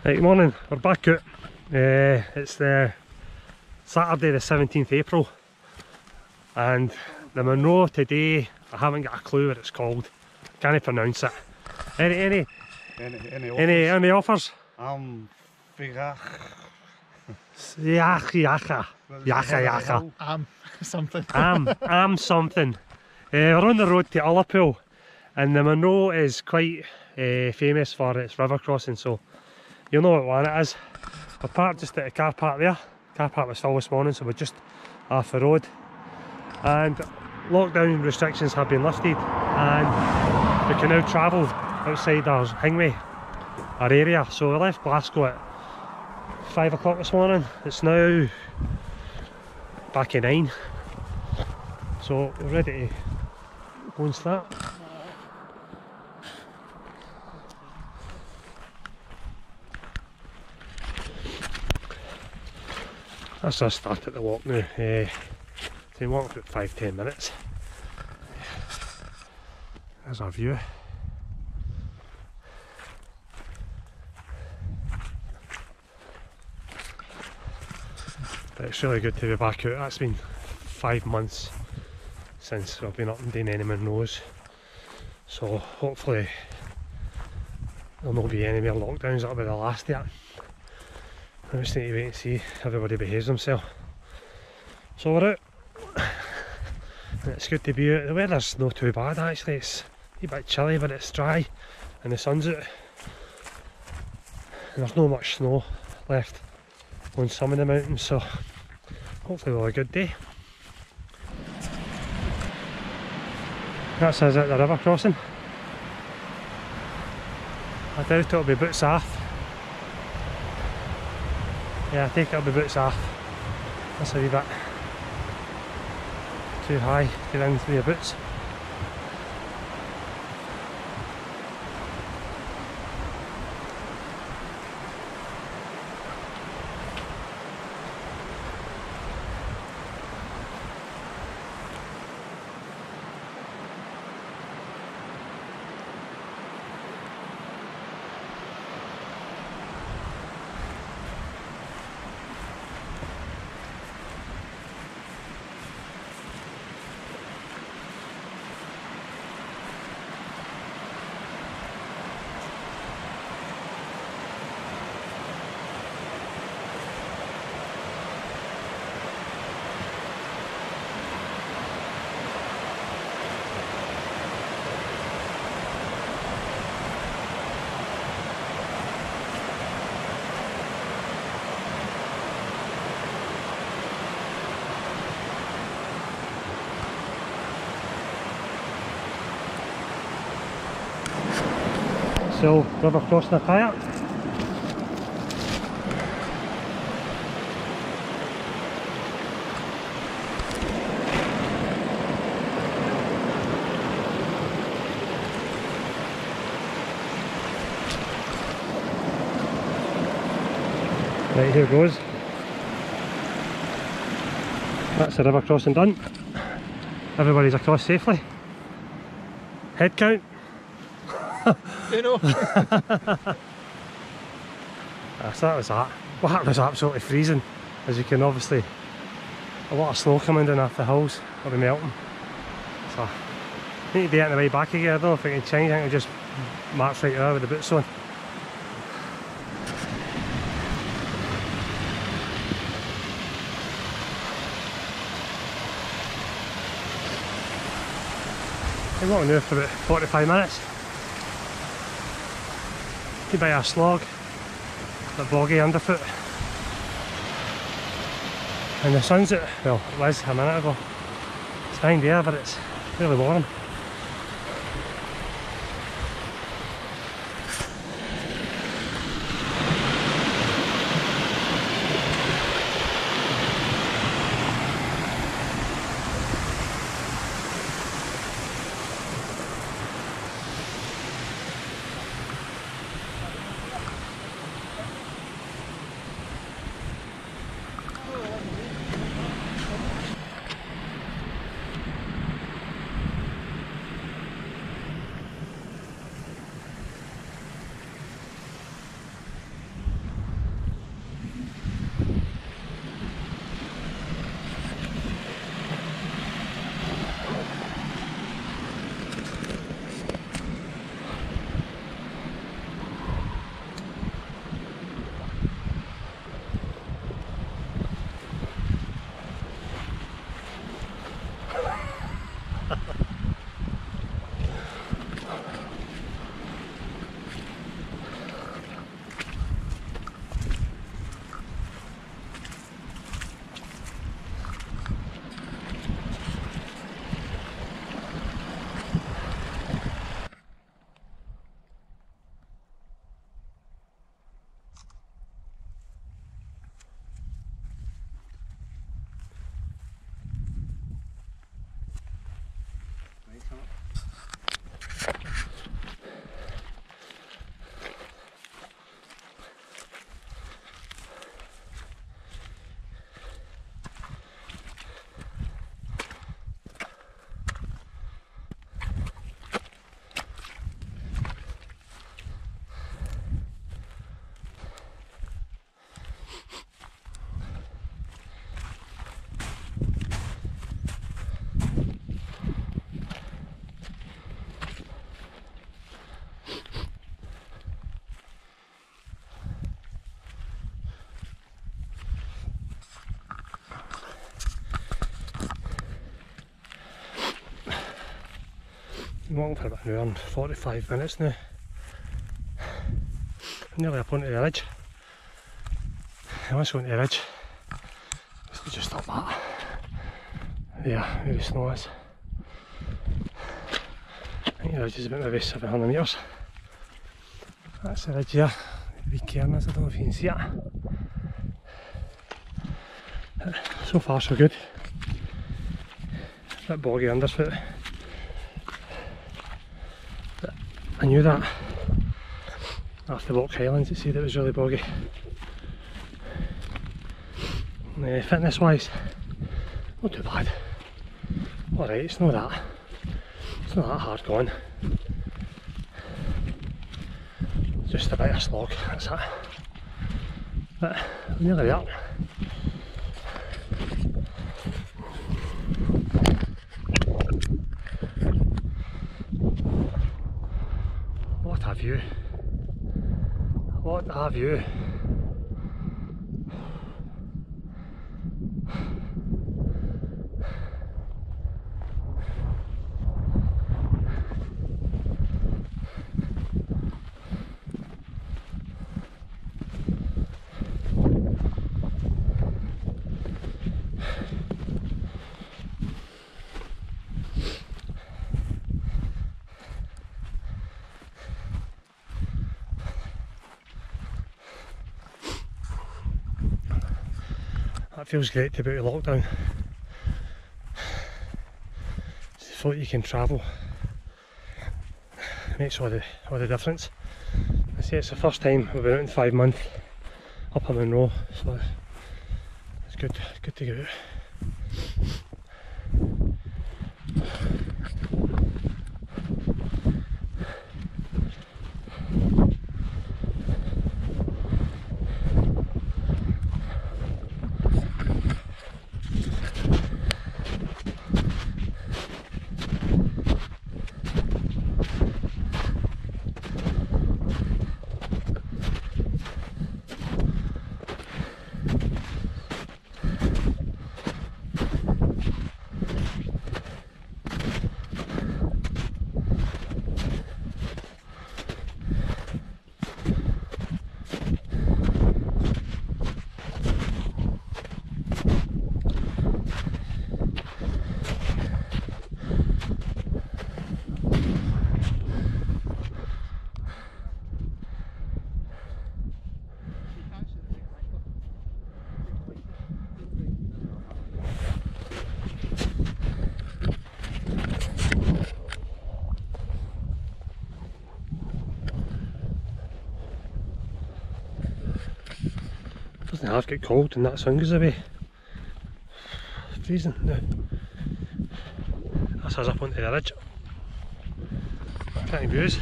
Right, good morning, we're back out. It's the Saturday the 17th April and the Monroe today, I haven't got a clue what it's called. Can't pronounce it. Any offers? Faochagach. Yacha. Something. Something. We're on the road to Ullapool and the Monroe is quite famous for its river crossing, so you'll know what one it is. We're parked just at the car park there. Car park was full this morning, so we're just off the road. And lockdown restrictions have been lifted and we can now travel outside our Hingway, our area. So we left Glasgow at 5 o'clock this morning. It's now back at 9. So we're ready to go and start. That's us start at the walk now. So we walk about 5-10 minutes. There's our view. But it's really good to be back out. That's been 5 months since we've been up and doing any Monroes. So hopefully there'll not be any more lockdowns. That'll be the last yet. I just need to wait and see everybody behaves themselves. So we're out. And it's good to be out. The weather's not too bad actually. It's a bit chilly but it's dry and the sun's out. And there's not much snow left on some of the mountains, so hopefully we'll have a good day. That's us at the river crossing. I doubt it'll be boots off. Yeah, I think it'll be boots off. That's a wee bit too high to get in through your boots. So, river crossing a kayak. Right, here goes. That's the river crossing done. Everybody's across safely. Head count. You know. So that was that. Well, that was absolutely freezing. As you can obviously, a lot of snow coming down off the hills. It'll be melting. So, I need to get on the way back again. I don't know if I can change. I think I'll just march right there with the boots on. I'm walking now for about 45 minutes. To buy a slog, the boggy underfoot, and the sun's out. Well, it was a minute ago. It's fine there, but it's really warm. I'm walking for about an hour and 45 minutes now. I'm nearly up onto the ridge. I want to go onto the ridge. It's just up that. There, where the snow is. I think the ridge is about maybe 700 metres. That's the ridge there. The wee cairn is, I don't know if you can see it. So far so good. A bit boggy underfoot. But I knew that after walk Highlands, it said it was really boggy. Fitness wise, not too bad. Alright, it's not that hard going. Just a bit of slog, that's it. But I'm nearly there. What a view. What a view. That feels great to be out of lockdown. So you can travel. It makes all the difference. I say it's the first time we've been out in 5 months up in Monroe, so it's good to get out. Doesn't half get cold and that sun goes away. Freezing now. That's us up onto the ridge. Pretty views.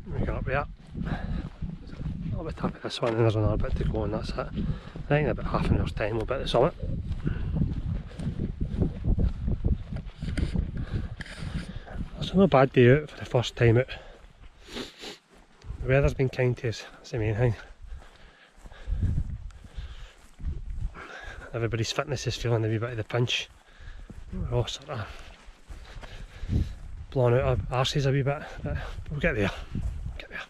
We got up there. I'll be tapping this one and there's another bit to go and that's it. I think in about half an hour's time we'll be at the summit. It's not a bad day out for the first time out. The weather's been kind to us, that's the main thing. everybody's fitness is feeling a wee bit of the pinch. We're all sort of blowing out our arses a wee bit, but we'll get there. Get there.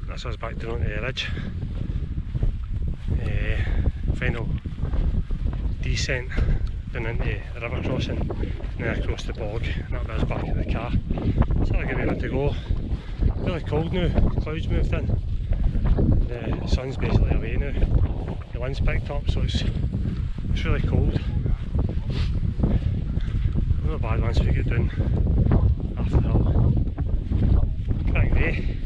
That's us back down to the ridge. Final descent down into the river crossing and then across the bog, and that'll be us back at the car. It's not a good minute to go. Really cold now, clouds moved in. The sun's basically away now. The wind's picked up, so it's really cold. Not bad once we get down after the hill. Cracking day.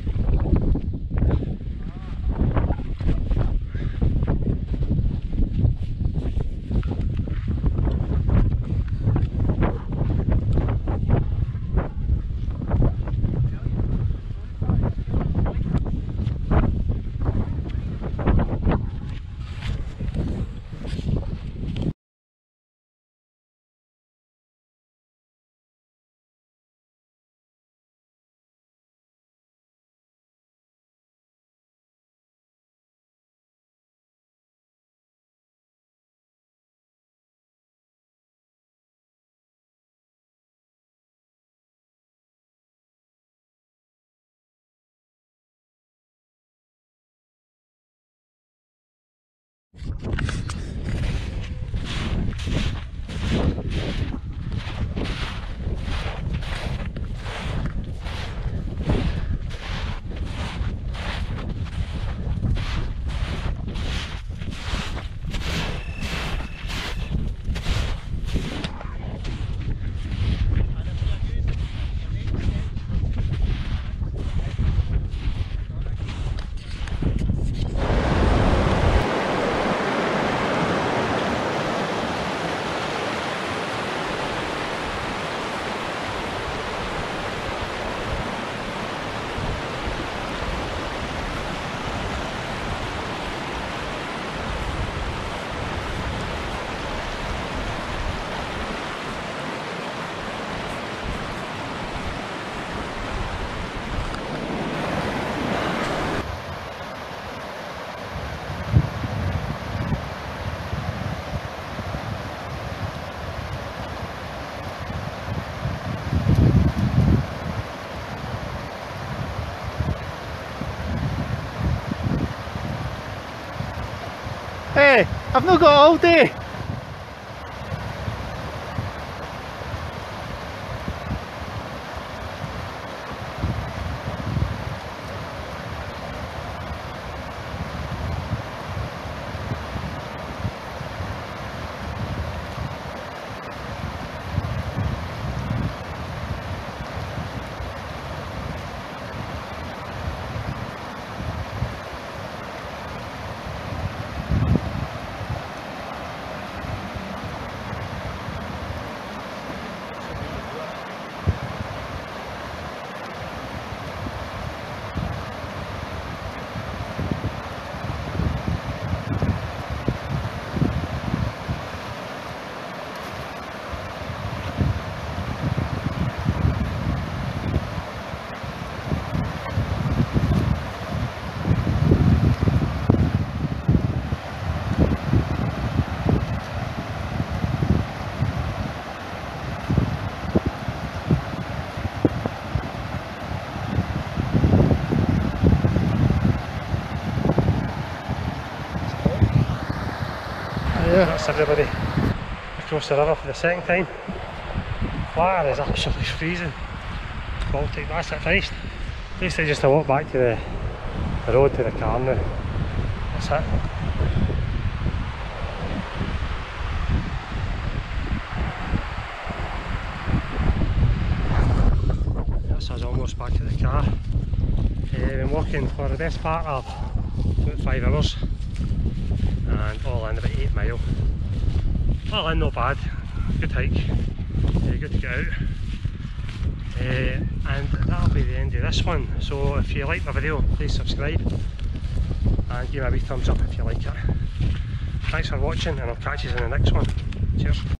Hey, I've not got all day. Yeah. That's everybody across the river for the second time. Water is absolutely freezing. Baltic, that's it, finished. Basically just a walk back to the road to the car now. That's it. That's us almost back at the car. been walking for the best part of about 5 hours and all in about 8 mile. All in not bad, good hike, good to get out. And that'll be the end of this one. So if you like my video, please subscribe and give me a wee thumbs up if you like it. Thanks for watching, and I'll catch you in the next one. Cheers.